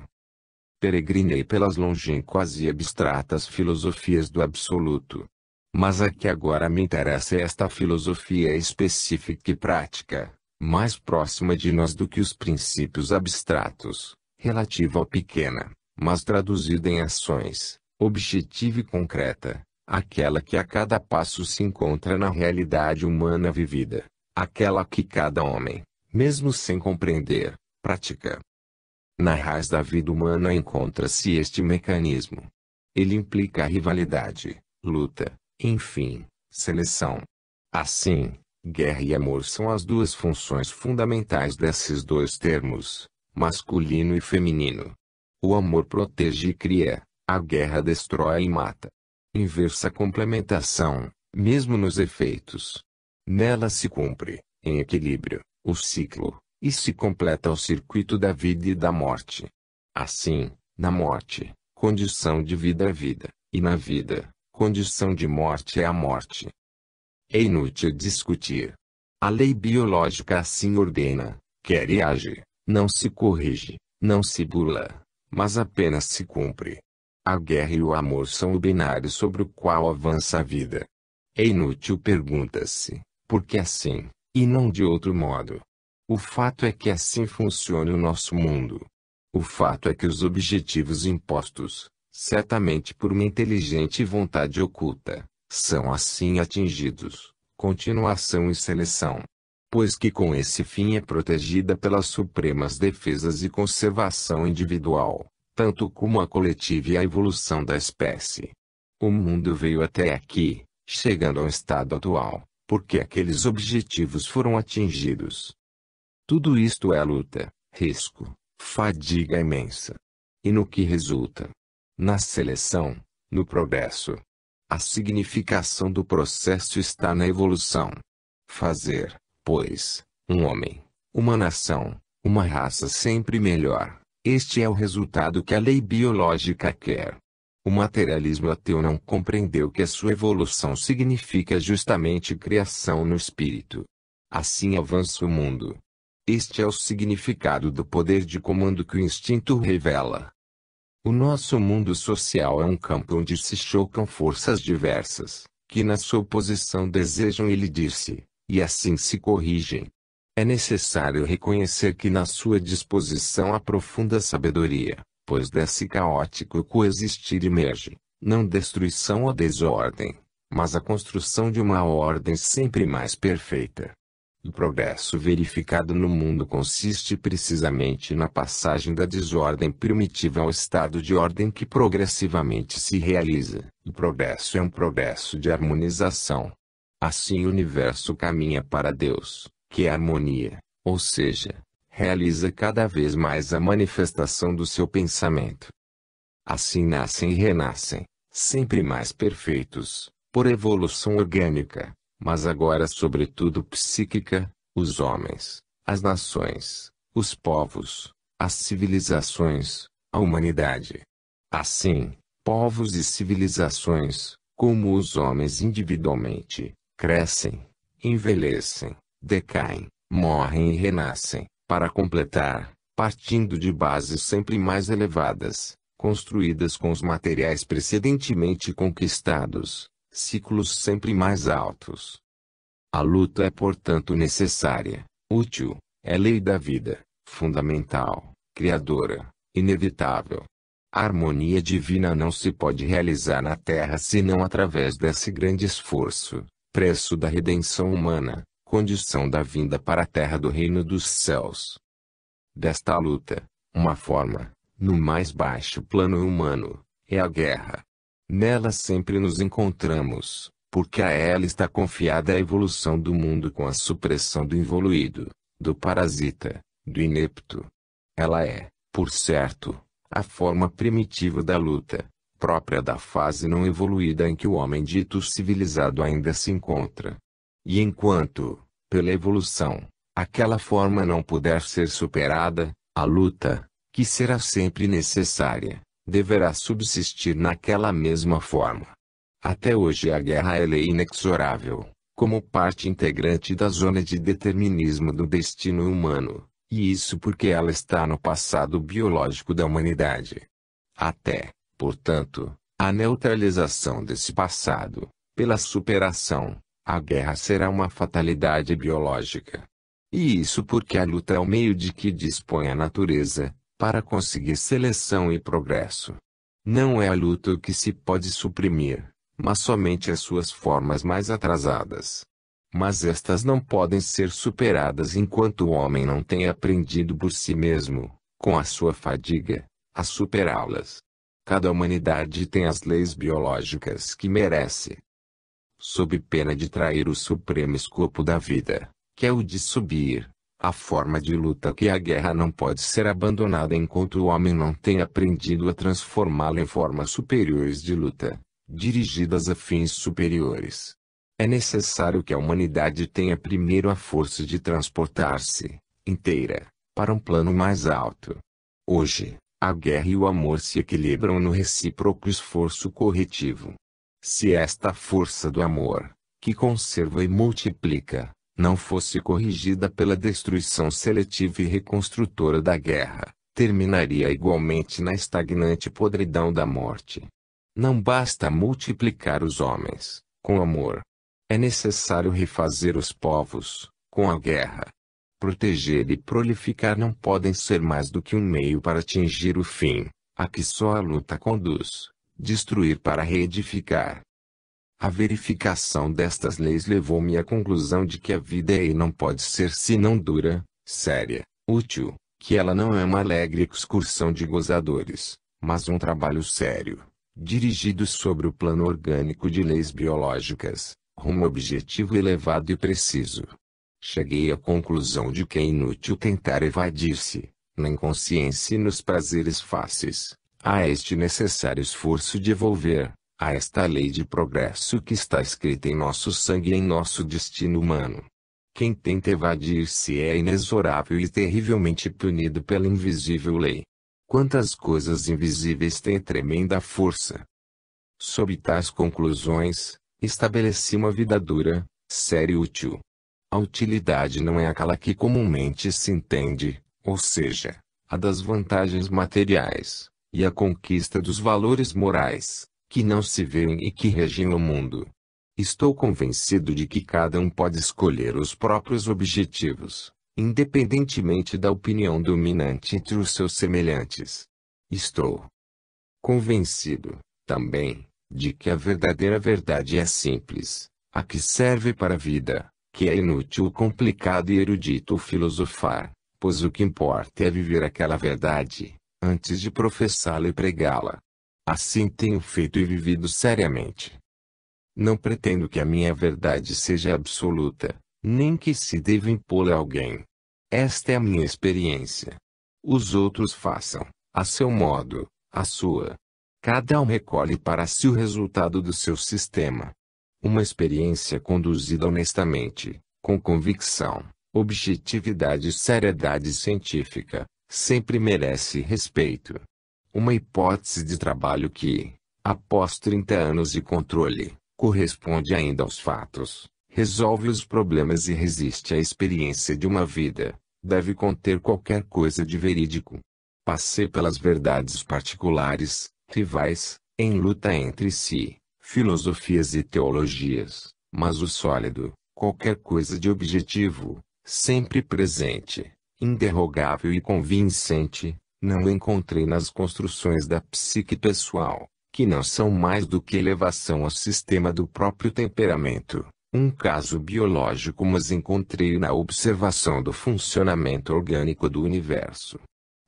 [SPEAKER 1] Peregrinei pelas longínquas e abstratas filosofias do absoluto. Mas a que agora me interessa é esta filosofia específica e prática, mais próxima de nós do que os princípios abstratos, relativa ao pequena, mas traduzida em ações, objetiva e concreta. Aquela que a cada passo se encontra na realidade humana vivida, aquela que cada homem, mesmo sem compreender, pratica. Na raiz da vida humana encontra-se este mecanismo. Ele implica a rivalidade, luta, enfim, seleção. Assim, guerra e amor são as duas funções fundamentais desses dois termos, masculino e feminino. O amor protege e cria, a guerra destrói e mata. Inversa complementação, mesmo nos efeitos. Nela se cumpre, em equilíbrio, o ciclo, e se completa o circuito da vida e da morte. Assim, na morte, condição de vida é vida, e na vida, condição de morte é a morte. É inútil discutir. A lei biológica assim ordena, quer e age, não se corrige, não se bula, mas apenas se cumpre. A guerra e o amor são o binário sobre o qual avança a vida. É inútil pergunta-se, por que assim, e não de outro modo? O fato é que assim funciona o nosso mundo. O fato é que os objetivos impostos, certamente por uma inteligente vontade oculta, são assim atingidos, continuação e seleção. Pois que com esse fim é protegida pelas supremas defesas e conservação individual, tanto como a coletiva e a evolução da espécie. O mundo veio até aqui, chegando ao estado atual, porque aqueles objetivos foram atingidos. Tudo isto é luta, risco, fadiga imensa. E no que resulta? Na seleção, no progresso. A significação do processo está na evolução. Fazer, pois, um homem, uma nação, uma raça sempre melhor. Este é o resultado que a lei biológica quer. O materialismo ateu não compreendeu que a sua evolução significa justamente criação no espírito. Assim avança o mundo. Este é o significado do poder de comando que o instinto revela. O nosso mundo social é um campo onde se chocam forças diversas, que na sua oposição desejam elidir-se, e assim se corrigem. É necessário reconhecer que na sua disposição há profunda sabedoria, pois desse caótico coexistir emerge, não destruição ou desordem, mas a construção de uma ordem sempre mais perfeita. O progresso verificado no mundo consiste precisamente na passagem da desordem primitiva ao estado de ordem que progressivamente se realiza. O progresso é um progresso de harmonização. Assim o universo caminha para Deus, que é harmonia, ou seja, realiza cada vez mais a manifestação do seu pensamento. Assim nascem e renascem, sempre mais perfeitos, por evolução orgânica, mas agora sobretudo psíquica, os homens, as nações, os povos, as civilizações, a humanidade. Assim, povos e civilizações, como os homens individualmente, crescem, envelhecem, decaem, morrem e renascem, para completar, partindo de bases sempre mais elevadas, construídas com os materiais precedentemente conquistados, ciclos sempre mais altos. A luta é portanto necessária, útil, é lei da vida, fundamental, criadora, inevitável. A harmonia divina não se pode realizar na Terra senão através desse grande esforço, preço da redenção humana, condição da vinda para a terra do reino dos céus. Desta luta, uma forma, no mais baixo plano humano, é a guerra. Nela sempre nos encontramos, porque a ela está confiada a evolução do mundo com a supressão do involuído, do parasita, do inepto. Ela é, por certo, a forma primitiva da luta, própria da fase não evoluída em que o homem dito civilizado ainda se encontra. E enquanto, pela evolução, aquela forma não puder ser superada, a luta, que será sempre necessária, deverá subsistir naquela mesma forma. Até hoje a guerra é lei inexorável, como parte integrante da zona de determinismo do destino humano, e isso porque ela está no passado biológico da humanidade. Até, portanto, a neutralização desse passado, pela superação, a guerra será uma fatalidade biológica. E isso porque a luta é o meio de que dispõe a natureza, para conseguir seleção e progresso. Não é a luta o que se pode suprimir, mas somente as suas formas mais atrasadas. Mas estas não podem ser superadas enquanto o homem não tem aprendido por si mesmo, com a sua fadiga, a superá-las. Cada humanidade tem as leis biológicas que merece. Sob pena de trair o supremo escopo da vida, que é o de subir, a forma de luta que a guerra não pode ser abandonada enquanto o homem não tem aprendido a transformá-la em formas superiores de luta, dirigidas a fins superiores. É necessário que a humanidade tenha primeiro a força de transportar-se, inteira, para um plano mais alto. Hoje, a guerra e o amor se equilibram no recíproco esforço corretivo. Se esta força do amor, que conserva e multiplica, não fosse corrigida pela destruição seletiva e reconstrutora da guerra, terminaria igualmente na estagnante podridão da morte. Não basta multiplicar os homens, com amor. É necessário refazer os povos, com a guerra. Proteger e prolificar não podem ser mais do que um meio para atingir o fim, a que só a luta conduz: destruir para reedificar. A verificação destas leis levou-me à conclusão de que a vida é e não pode ser senão dura, séria, útil, que ela não é uma alegre excursão de gozadores, mas um trabalho sério, dirigido sobre o plano orgânico de leis biológicas, rumo objetivo elevado e preciso. Cheguei à conclusão de que é inútil tentar evadir-se, na inconsciência e nos prazeres fáceis, a este necessário esforço de evolver, a esta lei de progresso que está escrita em nosso sangue e em nosso destino humano. Quem tenta evadir-se é inexorável e terrivelmente punido pela invisível lei. Quantas coisas invisíveis têm tremenda força! Sob tais conclusões, estabeleci uma vida dura, séria e útil. A utilidade não é aquela que comumente se entende, ou seja, a das vantagens materiais, e a conquista dos valores morais, que não se veem e que regem o mundo. Estou convencido de que cada um pode escolher os próprios objetivos, independentemente da opinião dominante entre os seus semelhantes. Estou convencido, também, de que a verdadeira verdade é simples, a que serve para a vida, que é inútil o complicado e erudito filosofar, pois o que importa é viver aquela verdade, antes de professá-la e pregá-la. Assim tenho feito e vivido seriamente. Não pretendo que a minha verdade seja absoluta, nem que se deva impô-la a alguém. Esta é a minha experiência. Os outros façam, a seu modo, a sua. Cada um recolhe para si o resultado do seu sistema. Uma experiência conduzida honestamente, com convicção, objetividade e seriedade científica, sempre merece respeito. Uma hipótese de trabalho que, após 30 anos de controle, corresponde ainda aos fatos, resolve os problemas e resiste à experiência de uma vida, deve conter qualquer coisa de verídico. Passei pelas verdades particulares, rivais, em luta entre si, filosofias e teologias, mas o sólido, qualquer coisa de objetivo, sempre presente, inderrogável e convincente, não encontrei nas construções da psique pessoal, que não são mais do que elevação ao sistema do próprio temperamento, um caso biológico, mas encontrei na observação do funcionamento orgânico do universo.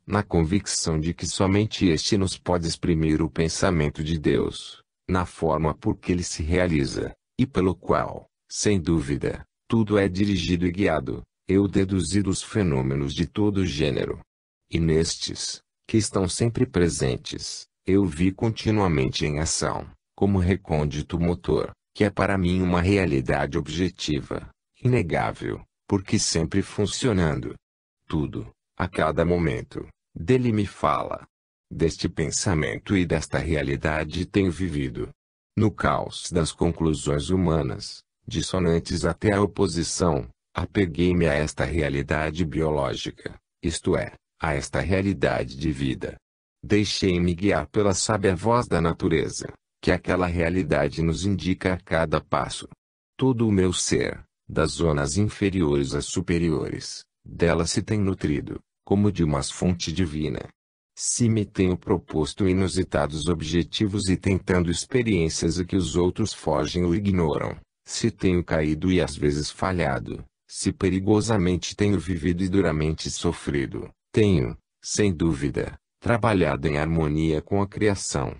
[SPEAKER 1] Na convicção de que somente este nos pode exprimir o pensamento de Deus, na forma por que ele se realiza, e pelo qual, sem dúvida, tudo é dirigido e guiado, eu deduzi dos fenômenos de todo gênero. E nestes, que estão sempre presentes, eu vi continuamente em ação, como recôndito motor, que é para mim uma realidade objetiva, inegável, porque sempre funcionando. Tudo, a cada momento, dele me fala. Deste pensamento e desta realidade tenho vivido. No caos das conclusões humanas, dissonantes até a oposição, apeguei-me a esta realidade biológica, isto é, a esta realidade de vida. Deixei-me guiar pela sábia voz da natureza, que aquela realidade nos indica a cada passo. Todo o meu ser, das zonas inferiores às superiores, dela se tem nutrido, como de uma fonte divina. Se me tenho proposto inusitados objetivos e tentando experiências a que os outros fogem ou ignoram, se tenho caído e às vezes falhado, se perigosamente tenho vivido e duramente sofrido, tenho, sem dúvida, trabalhado em harmonia com a criação.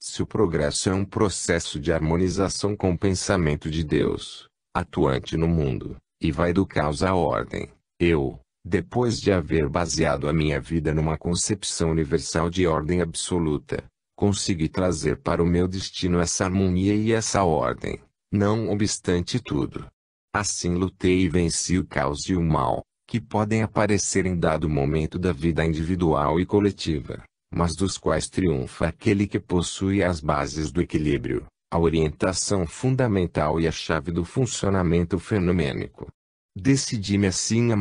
[SPEAKER 1] Se o progresso é um processo de harmonização com o pensamento de Deus, atuante no mundo, e vai do caos à ordem, eu, depois de haver baseado a minha vida numa concepção universal de ordem absoluta, consegui trazer para o meu destino essa harmonia e essa ordem, Não obstante tudo, assim lutei e venci o caos e o mal, que podem aparecer em dado momento da vida individual e coletiva, mas dos quais triunfa aquele que possui as bases do equilíbrio, a orientação fundamental e a chave do funcionamento fenomênico. Decidi-me assim a